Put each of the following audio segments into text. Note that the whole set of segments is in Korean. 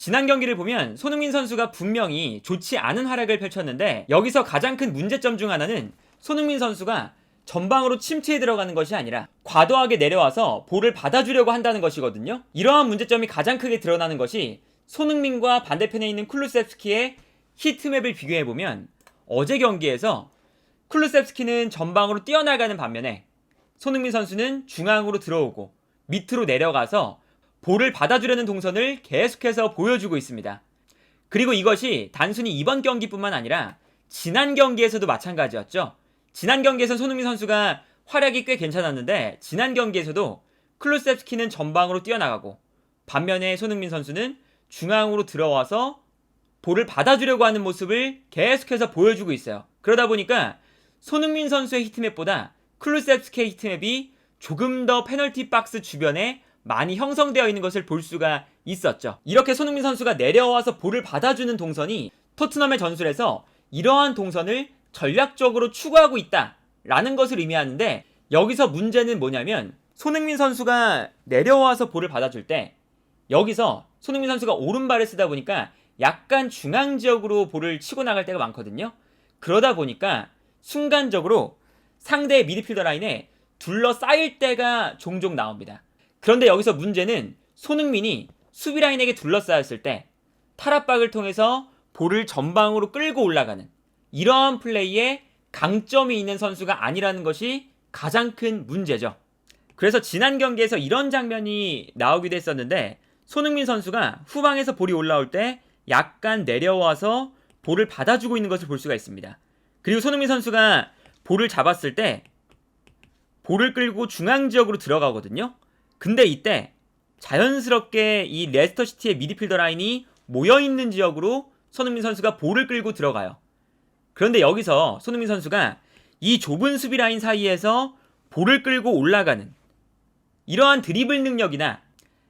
지난 경기를 보면 손흥민 선수가 분명히 좋지 않은 활약을 펼쳤는데 여기서 가장 큰 문제점 중 하나는 손흥민 선수가 전방으로 침투해 들어가는 것이 아니라 과도하게 내려와서 볼을 받아주려고 한다는 것이거든요. 이러한 문제점이 가장 크게 드러나는 것이 손흥민과 반대편에 있는 쿨루셉스키의 히트맵을 비교해보면 어제 경기에서 쿨루셉스키는 전방으로 뛰어나가는 반면에 손흥민 선수는 중앙으로 들어오고 밑으로 내려가서 볼을 받아주려는 동선을 계속해서 보여주고 있습니다. 그리고 이것이 단순히 이번 경기뿐만 아니라 지난 경기에서도 마찬가지였죠. 지난 경기에서 손흥민 선수가 활약이 꽤 괜찮았는데 지난 경기에서도 쿨루셉스키는 전방으로 뛰어나가고 반면에 손흥민 선수는 중앙으로 들어와서 볼을 받아주려고 하는 모습을 계속해서 보여주고 있어요. 그러다 보니까 손흥민 선수의 히트맵보다 쿨루셉스키의 히트맵이 조금 더 페널티 박스 주변에 많이 형성되어 있는 것을 볼 수가 있었죠. 이렇게 손흥민 선수가 내려와서 볼을 받아주는 동선이 토트넘의 전술에서 이러한 동선을 전략적으로 추구하고 있다라는 것을 의미하는데 여기서 문제는 뭐냐면 손흥민 선수가 내려와서 볼을 받아줄 때 여기서 손흥민 선수가 오른발을 쓰다 보니까 약간 중앙 지역으로 볼을 치고 나갈 때가 많거든요. 그러다 보니까 순간적으로 상대의 미드필더 라인에 둘러싸일 때가 종종 나옵니다. 그런데 여기서 문제는 손흥민이 수비 라인에게 둘러싸였을 때 탈압박을 통해서 볼을 전방으로 끌고 올라가는 이러한 플레이에 강점이 있는 선수가 아니라는 것이 가장 큰 문제죠. 그래서 지난 경기에서 이런 장면이 나오기도 했었는데 손흥민 선수가 후방에서 볼이 올라올 때 약간 내려와서 볼을 받아주고 있는 것을 볼 수가 있습니다. 그리고 손흥민 선수가 볼을 잡았을 때 볼을 끌고 중앙 지역으로 들어가거든요. 근데 이때 자연스럽게 이 레스터시티의 미드필더 라인이 모여있는 지역으로 손흥민 선수가 볼을 끌고 들어가요. 그런데 여기서 손흥민 선수가 이 좁은 수비 라인 사이에서 볼을 끌고 올라가는 이러한 드리블 능력이나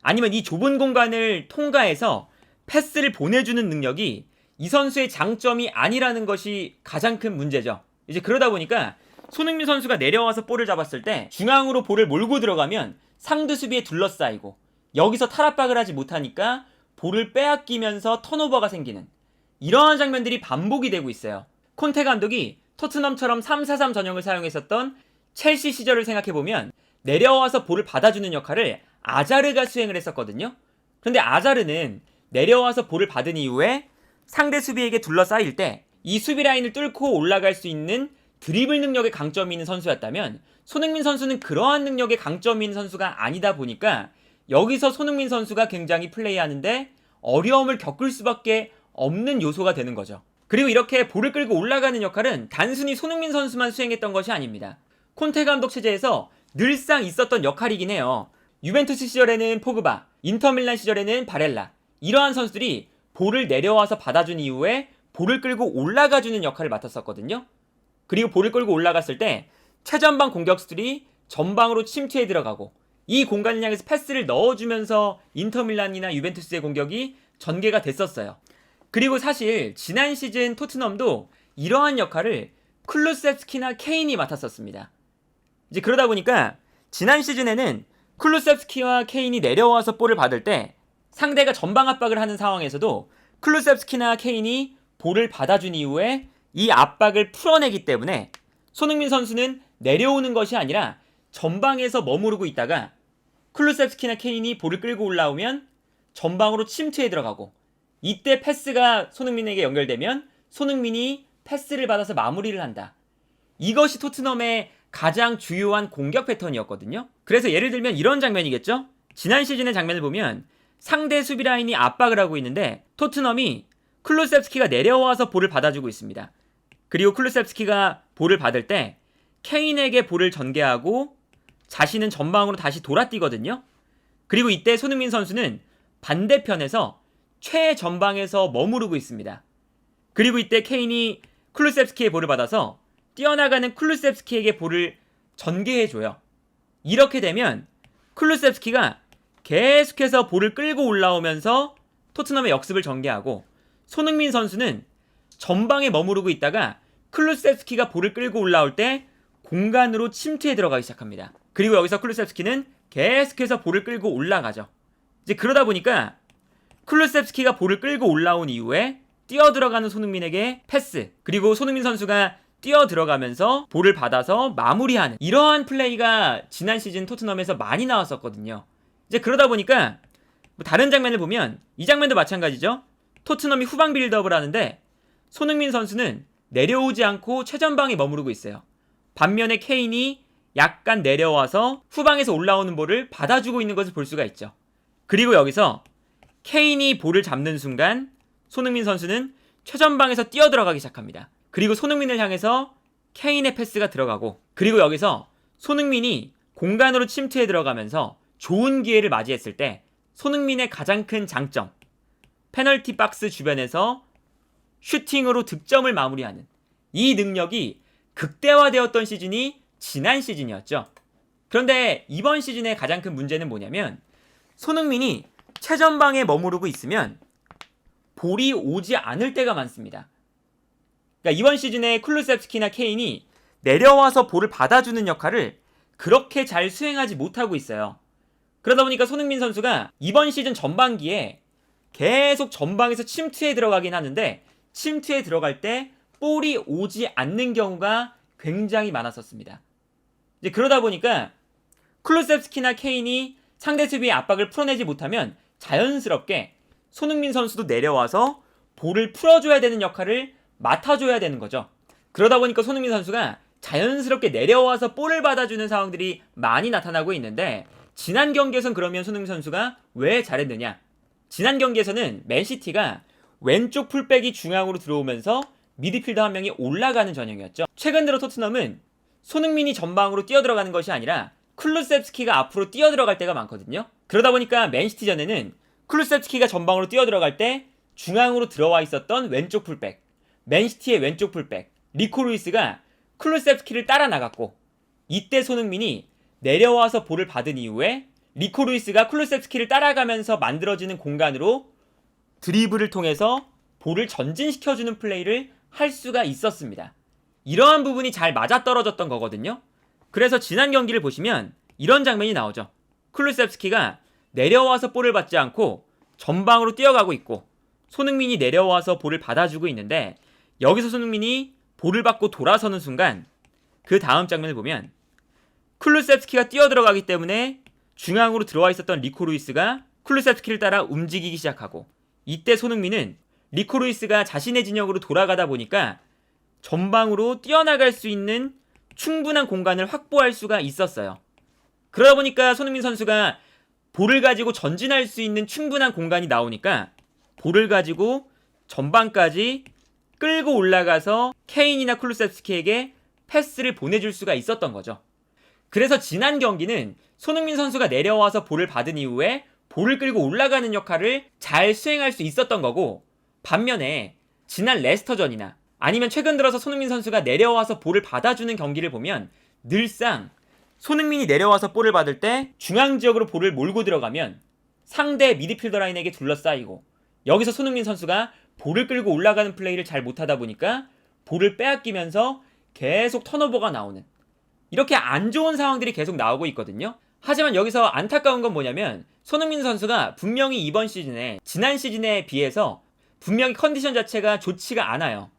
아니면 이 좁은 공간을 통과해서 패스를 보내주는 능력이 이 선수의 장점이 아니라는 것이 가장 큰 문제죠. 이제 그러다 보니까 손흥민 선수가 내려와서 볼을 잡았을 때 중앙으로 볼을 몰고 들어가면 상대 수비에 둘러싸이고 여기서 탈압박을 하지 못하니까 볼을 빼앗기면서 턴오버가 생기는 이러한 장면들이 반복이 되고 있어요. 콘테 감독이 토트넘처럼 3-4-3 전형을 사용했었던 첼시 시절을 생각해보면 내려와서 볼을 받아주는 역할을 아자르가 수행을 했었거든요. 그런데 아자르는 내려와서 볼을 받은 이후에 상대 수비에게 둘러싸일 때 이 수비 라인을 뚫고 올라갈 수 있는 드리블 능력에 강점이 있는 선수였다면 손흥민 선수는 그러한 능력에 강점이 있는 선수가 아니다 보니까 여기서 손흥민 선수가 굉장히 플레이하는데 어려움을 겪을 수밖에 없는 요소가 되는 거죠. 그리고 이렇게 볼을 끌고 올라가는 역할은 단순히 손흥민 선수만 수행했던 것이 아닙니다. 콘테 감독 체제에서 늘상 있었던 역할이긴 해요. 유벤투스 시절에는 포그바, 인터밀란 시절에는 바렐라 이러한 선수들이 볼을 내려와서 받아준 이후에 볼을 끌고 올라가주는 역할을 맡았었거든요. 그리고 볼을 끌고 올라갔을 때 최전방 공격수들이 전방으로 침투해 들어가고 이 공간을 향해서 패스를 넣어주면서 인터밀란이나 유벤투스의 공격이 전개가 됐었어요. 그리고 사실 지난 시즌 토트넘도 이러한 역할을 쿨루셉스키나 케인이 맡았었습니다. 이제 그러다 보니까 지난 시즌에는 쿨루셉스키와 케인이 내려와서 볼을 받을 때 상대가 전방 압박을 하는 상황에서도 쿨루셉스키나 케인이 볼을 받아준 이후에 이 압박을 풀어내기 때문에 손흥민 선수는 내려오는 것이 아니라 전방에서 머무르고 있다가 쿨루셉스키나 케인이 볼을 끌고 올라오면 전방으로 침투해 들어가고 이때 패스가 손흥민에게 연결되면 손흥민이 패스를 받아서 마무리를 한다. 이것이 토트넘의 가장 주요한 공격 패턴이었거든요. 그래서 예를 들면 이런 장면이겠죠? 지난 시즌의 장면을 보면 상대 수비 라인이 압박을 하고 있는데 토트넘이 쿨루셉스키가 내려와서 볼을 받아주고 있습니다. 그리고 쿨루셉스키가 볼을 받을 때 케인에게 볼을 전개하고 자신은 전방으로 다시 돌아뛰거든요. 그리고 이때 손흥민 선수는 반대편에서 최전방에서 머무르고 있습니다. 그리고 이때 케인이 쿨루셉스키의 볼을 받아서 뛰어나가는 쿨루셉스키에게 볼을 전개해줘요. 이렇게 되면 쿨루셉스키가 계속해서 볼을 끌고 올라오면서 토트넘의 역습을 전개하고 손흥민 선수는 전방에 머무르고 있다가 쿨루셉스키가 볼을 끌고 올라올 때 공간으로 침투해 들어가기 시작합니다. 그리고 여기서 쿨루셉스키는 계속해서 볼을 끌고 올라가죠. 이제 그러다 보니까 클루셉스키가 볼을 끌고 올라온 이후에 뛰어 들어가는 손흥민에게 패스, 그리고 손흥민 선수가 뛰어 들어가면서 볼을 받아서 마무리하는 이러한 플레이가 지난 시즌 토트넘에서 많이 나왔었거든요. 이제 그러다 보니까 다른 장면을 보면 이 장면도 마찬가지죠. 토트넘이 후방 빌드업을 하는데 손흥민 선수는 내려오지 않고 최전방에 머무르고 있어요. 반면에 케인이 약간 내려와서 후방에서 올라오는 볼을 받아주고 있는 것을 볼 수가 있죠. 그리고 여기서 케인이 볼을 잡는 순간 손흥민 선수는 최전방에서 뛰어 들어가기 시작합니다. 그리고 손흥민을 향해서 케인의 패스가 들어가고, 그리고 여기서 손흥민이 공간으로 침투해 들어가면서 좋은 기회를 맞이했을 때 손흥민의 가장 큰 장점, 페널티 박스 주변에서 슈팅으로 득점을 마무리하는 이 능력이 극대화되었던 시즌이 지난 시즌이었죠. 그런데 이번 시즌의 가장 큰 문제는 뭐냐면 손흥민이 최전방에 머무르고 있으면 볼이 오지 않을 때가 많습니다. 그러니까 이번 시즌에 쿨루셉스키나 케인이 내려와서 볼을 받아주는 역할을 그렇게 잘 수행하지 못하고 있어요. 그러다 보니까 손흥민 선수가 이번 시즌 전반기에 계속 전방에서 침투에 들어가긴 하는데 침투에 들어갈 때 볼이 오지 않는 경우가 굉장히 많았었습니다. 이제 그러다 보니까 쿨루셉스키나 케인이 상대 수비의 압박을 풀어내지 못하면 자연스럽게 손흥민 선수도 내려와서 볼을 풀어줘야 되는 역할을 맡아줘야 되는 거죠. 그러다 보니까 손흥민 선수가 자연스럽게 내려와서 볼을 받아주는 상황들이 많이 나타나고 있는데 지난 경기에선 그러면 손흥민 선수가 왜 잘했느냐? 지난 경기에서는 맨시티가 왼쪽 풀백이 중앙으로 들어오면서 미드필더 한 명이 올라가는 전형이었죠. 최근 들어 토트넘은 손흥민이 전방으로 뛰어들어가는 것이 아니라 쿨루셉스키가 앞으로 뛰어들어갈 때가 많거든요. 그러다 보니까 맨시티전에는 쿨루셉스키가 전방으로 뛰어들어갈 때 중앙으로 들어와 있었던 왼쪽 풀백, 맨시티의 왼쪽 풀백 리코 루이스가 쿨루셉스키를 따라 나갔고, 이때 손흥민이 내려와서 볼을 받은 이후에 리코 루이스가 쿨루셉스키를 따라가면서 만들어지는 공간으로 드리블을 통해서 볼을 전진시켜주는 플레이를 할 수가 있었습니다. 이러한 부분이 잘 맞아떨어졌던 거거든요. 그래서 지난 경기를 보시면 이런 장면이 나오죠. 쿨루셉스키가 내려와서 볼을 받지 않고 전방으로 뛰어가고 있고 손흥민이 내려와서 볼을 받아주고 있는데, 여기서 손흥민이 볼을 받고 돌아서는 순간 그 다음 장면을 보면 쿨루셉스키가 뛰어들어가기 때문에 중앙으로 들어와 있었던 리코 루이스가 쿨루셉스키를 따라 움직이기 시작하고, 이때 손흥민은 리코 루이스가 자신의 진영으로 돌아가다 보니까 전방으로 뛰어나갈 수 있는 충분한 공간을 확보할 수가 있었어요. 그러다 보니까 손흥민 선수가 볼을 가지고 전진할 수 있는 충분한 공간이 나오니까 볼을 가지고 전방까지 끌고 올라가서 케인이나 쿨루셉스키에게 패스를 보내줄 수가 있었던 거죠. 그래서 지난 경기는 손흥민 선수가 내려와서 볼을 받은 이후에 볼을 끌고 올라가는 역할을 잘 수행할 수 있었던 거고, 반면에 지난 레스터전이나 아니면 최근 들어서 손흥민 선수가 내려와서 볼을 받아주는 경기를 보면 늘상 손흥민이 내려와서 볼을 받을 때 중앙 지역으로 볼을 몰고 들어가면 상대 미드필더 라인에게 둘러싸이고, 여기서 손흥민 선수가 볼을 끌고 올라가는 플레이를 잘 못하다 보니까 볼을 빼앗기면서 계속 턴오버가 나오는 이렇게 안 좋은 상황들이 계속 나오고 있거든요. 하지만 여기서 안타까운 건 뭐냐면 손흥민 선수가 분명히 이번 시즌에 지난 시즌에 비해서 분명히 컨디션 자체가 좋지가 않아요.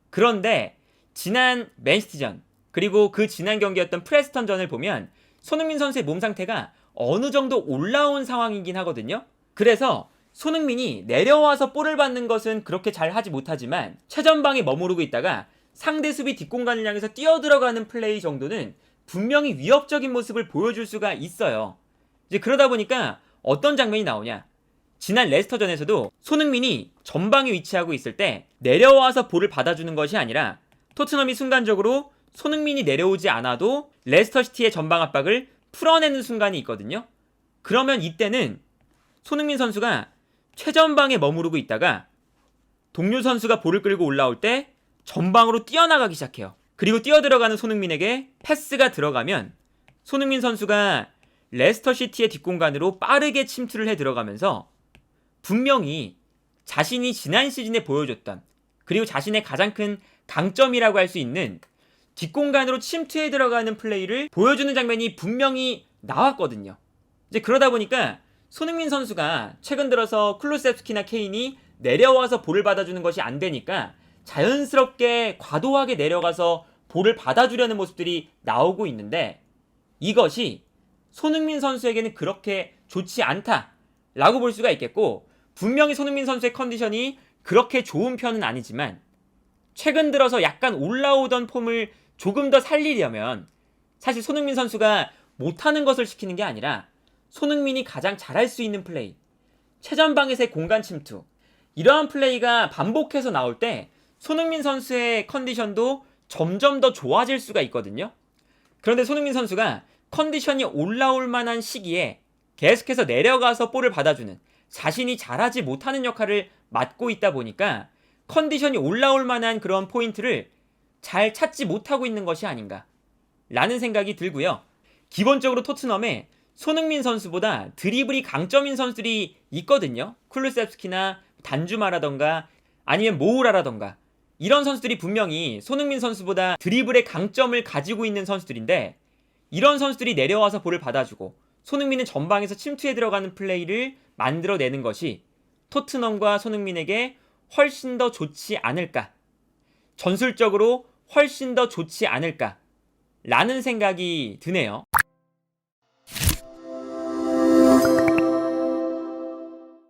그런데 지난 맨시티전 그리고 그 지난 경기였던 프레스턴전을 보면 손흥민 선수의 몸 상태가 어느 정도 올라온 상황이긴 하거든요. 그래서 손흥민이 내려와서 볼을 받는 것은 그렇게 잘 하지 못하지만 최전방에 머무르고 있다가 상대 수비 뒷공간을 향해서 뛰어들어가는 플레이 정도는 분명히 위협적인 모습을 보여줄 수가 있어요. 이제 그러다 보니까 어떤 장면이 나오냐? 지난 레스터전에서도 손흥민이 전방에 위치하고 있을 때 내려와서 볼을 받아주는 것이 아니라 토트넘이 순간적으로 손흥민이 내려오지 않아도 레스터시티의 전방 압박을 풀어내는 순간이 있거든요. 그러면 이때는 손흥민 선수가 최전방에 머무르고 있다가 동료 선수가 볼을 끌고 올라올 때 전방으로 뛰어나가기 시작해요. 그리고 뛰어들어가는 손흥민에게 패스가 들어가면 손흥민 선수가 레스터시티의 뒷공간으로 빠르게 침투를 해 들어가면서 분명히 자신이 지난 시즌에 보여줬던, 그리고 자신의 가장 큰 강점이라고 할 수 있는 뒷공간으로 침투해 들어가는 플레이를 보여주는 장면이 분명히 나왔거든요. 이제 그러다 보니까 손흥민 선수가 최근 들어서 클루셉스키나 케인이 내려와서 볼을 받아주는 것이 안 되니까 자연스럽게 과도하게 내려가서 볼을 받아주려는 모습들이 나오고 있는데, 이것이 손흥민 선수에게는 그렇게 좋지 않다라고 볼 수가 있겠고, 분명히 손흥민 선수의 컨디션이 그렇게 좋은 편은 아니지만 최근 들어서 약간 올라오던 폼을 조금 더 살리려면 사실 손흥민 선수가 못하는 것을 시키는 게 아니라 손흥민이 가장 잘할 수 있는 플레이, 최전방에서의 공간 침투, 이러한 플레이가 반복해서 나올 때 손흥민 선수의 컨디션도 점점 더 좋아질 수가 있거든요. 그런데 손흥민 선수가 컨디션이 올라올 만한 시기에 계속해서 내려가서 볼을 받아주는, 자신이 잘하지 못하는 역할을 맡고 있다 보니까 컨디션이 올라올 만한 그런 포인트를 잘 찾지 못하고 있는 것이 아닌가 라는 생각이 들고요. 기본적으로 토트넘에 손흥민 선수보다 드리블이 강점인 선수들이 있거든요. 쿨루셉스키나 단주마라던가 아니면 모우라라던가, 이런 선수들이 분명히 손흥민 선수보다 드리블의 강점을 가지고 있는 선수들인데, 이런 선수들이 내려와서 볼을 받아주고 손흥민은 전방에서 침투해 들어가는 플레이를 만들어내는 것이 토트넘과 손흥민에게 훨씬 더 좋지 않을까, 전술적으로 훨씬 더 좋지 않을까 라는 생각이 드네요.